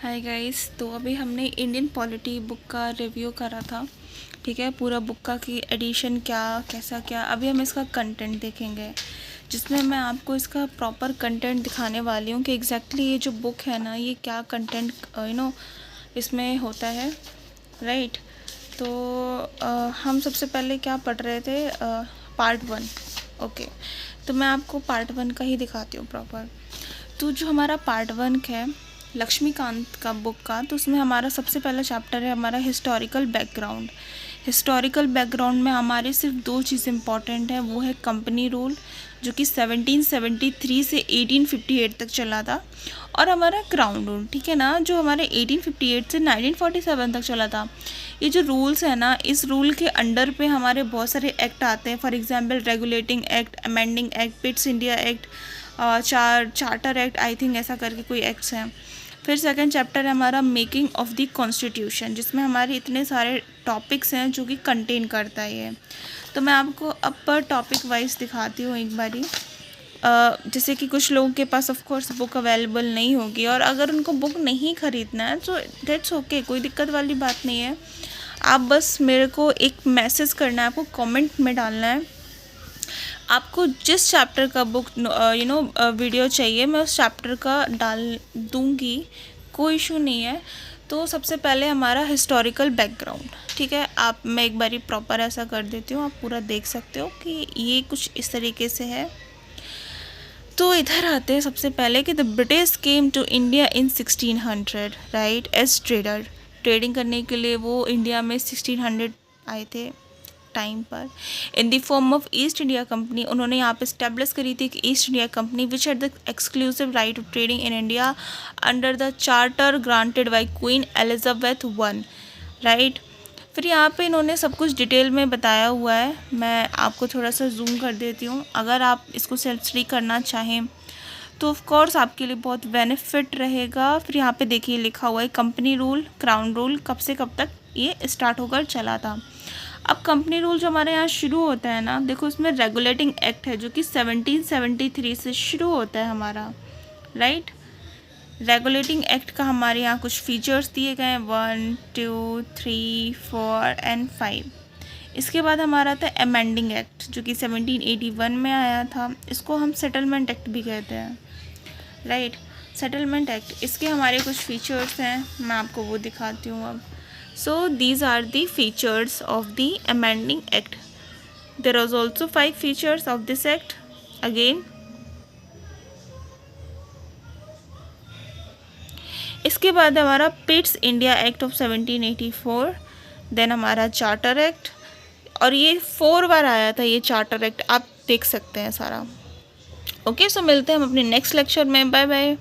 Hi guys, तो अभी हमने इंडियन पॉलिटी बुक का रिव्यू करा था। ठीक है, पूरा बुक का की एडिशन क्या कैसा क्या। अभी हम इसका कंटेंट देखेंगे, जिसमें मैं आपको इसका प्रॉपर कंटेंट दिखाने वाली हूँ कि एग्जैक्टली ये जो बुक है ना, ये क्या कंटेंट इसमें होता है। राइट। तो हम सबसे पहले क्या पढ़ रहे थे, पार्ट 1। ओके, तो मैं आपको पार्ट 1 का ही दिखाती हूँ प्रॉपर। तो जो हमारा पार्ट 1 है लक्ष्मीकांत का बुक का, तो उसमें हमारा सबसे पहला चैप्टर है हमारा हिस्टोरिकल बैकग्राउंड। हिस्टोरिकल बैकग्राउंड में हमारे सिर्फ 2 चीज़ इंपॉर्टेंट है, वो है कंपनी रूल जो कि 1773 से 1858 तक चला था, और हमारा क्राउन रूल। ठीक है ना, जो हमारे 1858 से 1947 तक चला था। ये जो रूल्स है ना, इस रूल के अंडर पे हमारे बहुत सारे एक्ट आते हैं। For example regulating act, amending act, पिट्स India act, charter act, I think ऐसा करके कोई एक्ट्स हैं। फिर सेकंड चैप्टर है हमारा मेकिंग ऑफ द कॉन्स्टिट्यूशन, जिसमें हमारे इतने सारे टॉपिक्स हैं जो कि कंटेन करता है ये। तो मैं आपको अब पर टॉपिक वाइज दिखाती हूँ एक बारी। जैसे कि कुछ लोगों के पास ऑफ कोर्स बुक अवेलेबल नहीं होगी, और अगर उनको बुक नहीं ख़रीदना है तो दैट्स ओके, कोई दिक्कत वाली बात नहीं है। आप बस मेरे को एक मैसेज करना है, आपको कमेंट में डालना है आपको जिस चैप्टर का बुक वीडियो चाहिए, मैं उस चैप्टर का डाल दूँगी, कोई इशू नहीं है। तो सबसे पहले हमारा हिस्टोरिकल बैकग्राउंड। ठीक है, मैं एक बारी प्रॉपर ऐसा कर देती हूँ, आप पूरा देख सकते हो कि ये कुछ इस तरीके से है। तो इधर आते हैं सबसे पहले कि the British came to India in 1600, right, as trader. Trading करने के लिए वो इंडिया में 1600 आए थे टाइम पर, in the form of east India company. उन्होंने यहाँ पे इस्टेब्लिश करी थी कि east India company which had the exclusive right of trading in India under the charter granted by queen Elizabeth one, right. फिर यहाँ पे इन्होंने सब कुछ डिटेल में बताया हुआ है, मैं आपको थोड़ा सा जूम कर देती हूँ। अगर आप इसको सेल्फ स्टडी करना चाहें तो ऑफ कोर्स आपके लिए बहुत बेनिफिट रहेगा। फिर यहाँ पे देखिए लिखा हुआ है कंपनी रूल, क्राउन रूल कब से कब तक ये स्टार्ट होकर चला था। अब कंपनी रूल जो हमारे यहाँ शुरू होता है ना, देखो उसमें रेगुलेटिंग एक्ट है जो कि 1773 से शुरू होता है हमारा, राइट। रेगुलेटिंग एक्ट का हमारे यहाँ कुछ फीचर्स दिए गए हैं, 1, 2, 3, 4 एंड 5। इसके बाद हमारा था अमेंडिंग एक्ट जो कि 1781 में आया था। इसको हम सेटलमेंट एक्ट भी कहते हैं, राइट। सेटलमेंट एक्ट, इसके हमारे कुछ फीचर्स हैं, मैं आपको वो दिखाती हूँ अब। So these are the features of the amending act. There are also 5 features of this act again. इसके बाद हमारा Pitt's India act of 1784, then हमारा चार्टर एक्ट, और ये 4 बार आया था ये चार्टर एक्ट, आप देख सकते हैं सारा। ओके, सो मिलते हैं हम अपने नेक्स्ट लेक्चर में। Bye bye.